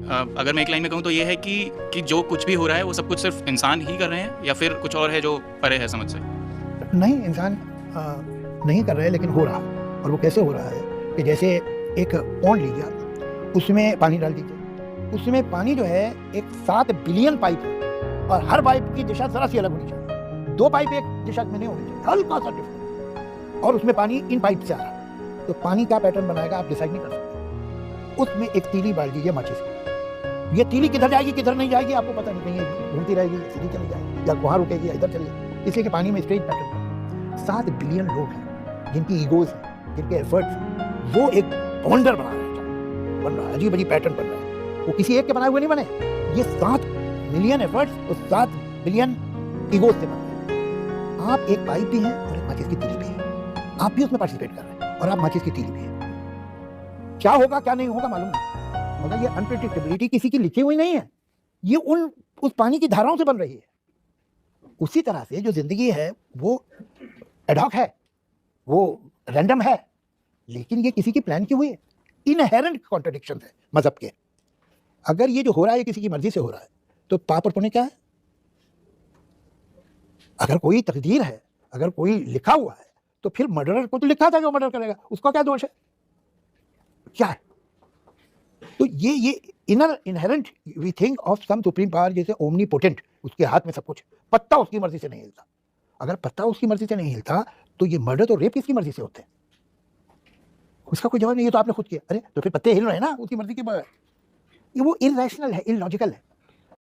अगर मैं एक लाइन में कहूँ तो ये है कि जो कुछ भी हो रहा है वो सब कुछ सिर्फ इंसान ही कर रहे हैं या फिर कुछ और है जो परे है समझ से? नहीं, इंसान नहीं कर रहे, लेकिन हो रहा है। और वो कैसे हो रहा है कि जैसे एक पॉन्ड लीजिए आप, उसमें पानी डाल दीजिए, उसमें पानी जो है एक 7 बिलियन पाइप है और हर पाइप की दिशा जरा सी अलग होनी चाहिए। 2 पाइप एक दिशा में नहीं होनी चाहिए, हल्का सा डिफरेंट, और उसमें पानी इन पाइप से आ रहा है। तो पानी का पैटर्न बनाएगा आप डिसाइड नहीं कर सकते। उसमें एक तीली डाल दीजिए माचिस की, ये तीली किधर जाएगी किधर नहीं जाएगी आपको पता नहीं, कहीं घूमती रहेगी, सीधी चली जाएगी, या वहाँ रुकेगी, इधर चली जाएगी, इसलिए कि पानी में स्ट्रेट पैटर्न। 7 बिलियन लोग हैं जिनकी ईगोज हैं, जिनके एफर्ट्स हैं, वो एक वंडर बना रहे हैं, बन रहा है, अजीब अजीब पैटर्न बन रहा है। वो किसी एक के बनाए हुए नहीं बने, ये 7 मिलियन एफर्ट्स और 7 बिलियन ईगोज से बने हैं। आप एक पाइप भी हैं और एक माचिस की तीली भी है, आप भी उसमें पार्टिसिपेट कर रहे हैं और आप माचिस की तीली भी है। क्या होगा क्या नहीं होगा मालूम नहीं, मगर ये अनप्रेडिक्टेबिलिटी किसी की लिखी हुई नहीं है, ये उस पानी की धाराओं से बन रही है। उसी तरह से जो जिंदगी है वो एडॉक है, वो रैंडम है, लेकिन ये किसी की प्लान की हुई है। इनहेरेंट कॉन्ट्रडिक्शन है मजहब के। अगर ये जो हो रहा है किसी की मर्जी से हो रहा है तो पाप और पुण्य क्या है? अगर कोई तकदीर है, अगर कोई लिखा हुआ है, तो फिर मर्डरर को तो लिखा था कि वो मर्डर करेगा, उसका क्या दोष है, क्या है? तो ये inner inherent we think of some supreme power, जैसे ओमनीपोटेंट, उसके हाथ में सब कुछ, पत्ता उसकी मर्जी से नहीं हिलता। अगर पत्ता उसकी मर्जी से नहीं हिलता तो ये मर्डर तो रेप किसकी मर्जी से होते हैं? उसका कोई जवाब नहीं, ये तो आपने खुद किया। अरे तो फिर पत्ते हिल रहे हैं ना उसकी मर्जी के बगैर। ये वो इरैशनल है, इलॉजिकल है।